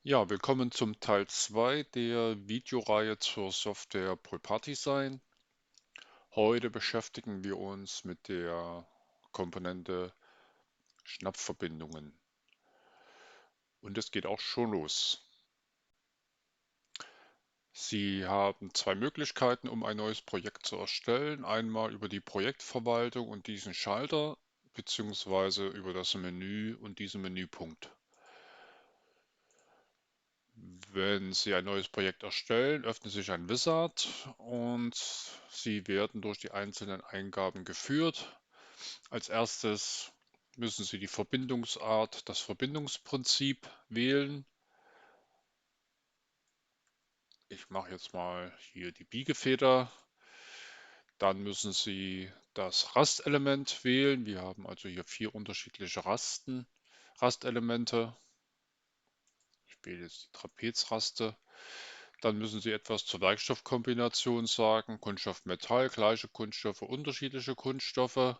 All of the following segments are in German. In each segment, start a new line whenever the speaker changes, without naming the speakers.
Ja, willkommen zum Teil 2 der Videoreihe zur Software PolPartySign. Heute beschäftigen wir uns mit der Komponente Schnappverbindungen. Und es geht auch schon los. Sie haben zwei Möglichkeiten, um ein neues Projekt zu erstellen. Einmal über die Projektverwaltung und diesen Schalter, beziehungsweise über das Menü und diesen Menüpunkt. Wenn Sie ein neues Projekt erstellen, öffnet sich ein Wizard und Sie werden durch die einzelnen Eingaben geführt. Als erstes müssen Sie die Verbindungsart, das Verbindungsprinzip wählen. Ich mache jetzt mal hier die Biegefeder. Dann müssen Sie das Rastelement wählen. Wir haben also hier 4 unterschiedliche Rastelemente. Ich wähle jetzt die Trapezraste. Dann müssen Sie etwas zur Werkstoffkombination sagen. Kunststoff, Metall, gleiche Kunststoffe, unterschiedliche Kunststoffe.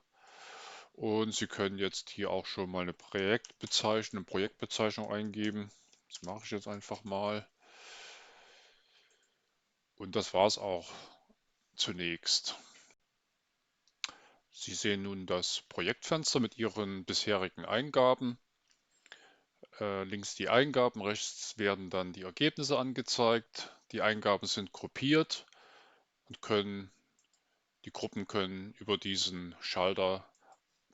Und Sie können jetzt hier auch schon mal eine Projektbezeichnung eingeben. Das mache ich jetzt einfach mal. Und das war es auch zunächst. Sie sehen nun das Projektfenster mit Ihren bisherigen Eingaben. Links die Eingaben, rechts werden dann die Ergebnisse angezeigt. Die Eingaben sind gruppiert und die Gruppen können über diesen Schalter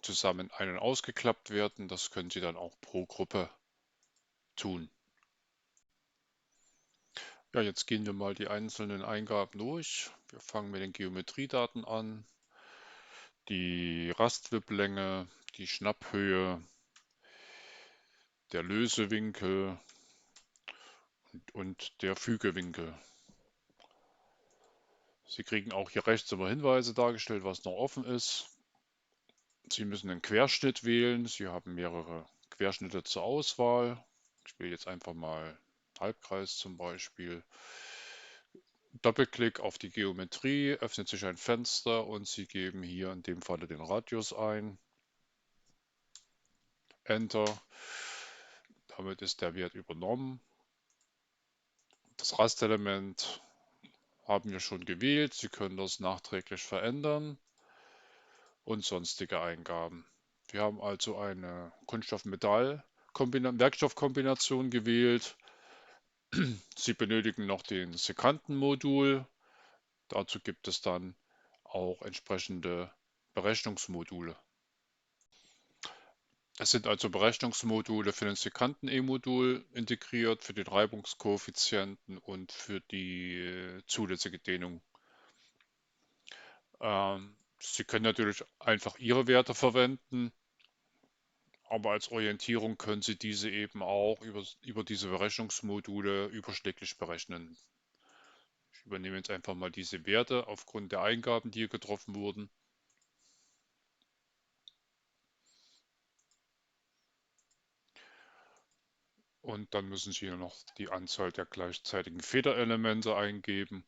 zusammen ein- und ausgeklappt werden. Das können Sie dann auch pro Gruppe tun. Ja, jetzt gehen wir mal die einzelnen Eingaben durch. Wir fangen mit den Geometriedaten an. Die Rastwiplänge, die Schnapphöhe, der Lösewinkel und der Fügewinkel. Sie kriegen auch hier rechts immer Hinweise dargestellt, was noch offen ist. Sie müssen einen Querschnitt wählen. Sie haben mehrere Querschnitte zur Auswahl. Ich wähle jetzt einfach mal Halbkreis zum Beispiel. Doppelklick auf die Geometrie, öffnet sich ein Fenster und Sie geben hier in dem Falle den Radius ein. Enter. Damit ist der Wert übernommen. Das Rastelement haben wir schon gewählt. Sie können das nachträglich verändern und sonstige Eingaben. Wir haben also eine Kunststoff-Metall-Werkstoffkombination gewählt. Sie benötigen noch den Sekantenmodul. Dazu gibt es dann auch entsprechende Berechnungsmodule. Es sind also Berechnungsmodule für den Sekanten-E-Modul integriert, für den Reibungskoeffizienten und für die zulässige Dehnung. Sie können natürlich einfach Ihre Werte verwenden, aber als Orientierung können Sie diese eben auch über diese Berechnungsmodule überschläglich berechnen. Ich übernehme jetzt einfach mal diese Werte aufgrund der Eingaben, die hier getroffen wurden. Und dann müssen Sie hier noch die Anzahl der gleichzeitigen Federelemente eingeben.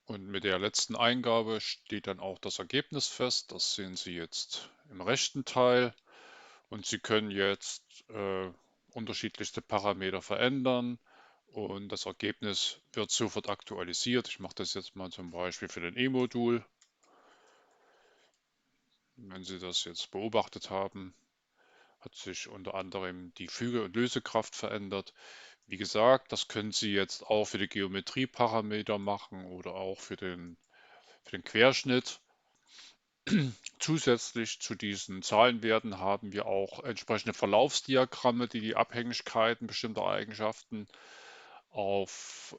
Und mit der letzten Eingabe steht dann auch das Ergebnis fest. Das sehen Sie jetzt im rechten Teil. Und Sie können jetzt unterschiedlichste Parameter verändern. Und das Ergebnis wird sofort aktualisiert. Ich mache das jetzt mal zum Beispiel für den E-Modul. Wenn Sie das jetzt beobachtet haben, hat sich unter anderem die Füge- und Lösekraft verändert. Wie gesagt, das können Sie jetzt auch für die Geometrieparameter machen oder auch für den Querschnitt. Zusätzlich zu diesen Zahlenwerten haben wir auch entsprechende Verlaufsdiagramme, die die Abhängigkeiten bestimmter Eigenschaften auf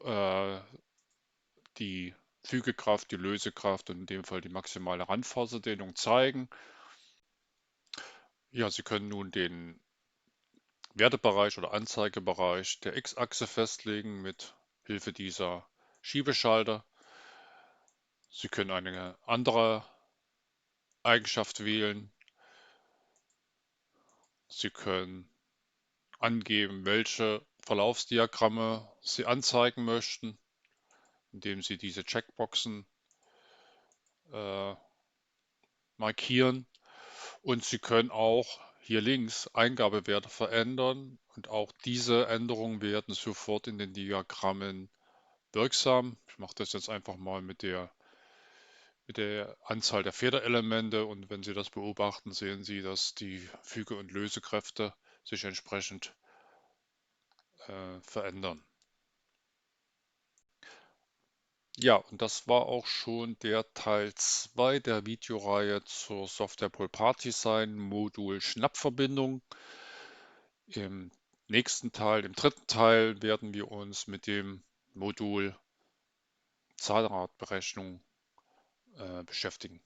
die Fügekraft, die Lösekraft und in dem Fall die maximale Randfaserdehnung zeigen. Ja, Sie können nun den Wertebereich oder Anzeigebereich der X-Achse festlegen mit Hilfe dieser Schiebeschalter. Sie können eine andere Eigenschaft wählen. Sie können angeben, welche Verlaufsdiagramme Sie anzeigen möchten, indem Sie diese Checkboxen äh, markieren. Und Sie können auch hier links Eingabewerte verändern und auch diese Änderungen werden sofort in den Diagrammen wirksam. Ich mache das jetzt einfach mal mit der Anzahl der Federelemente und wenn Sie das beobachten, sehen Sie, dass die Füge- und Lösekräfte sich entsprechend verändern. Ja, und das war auch schon der Teil 2 der Videoreihe zur Software Pool Part Design Modul Schnappverbindung. Im nächsten Teil, im dritten Teil, werden wir uns mit dem Modul Zahlradberechnung beschäftigen.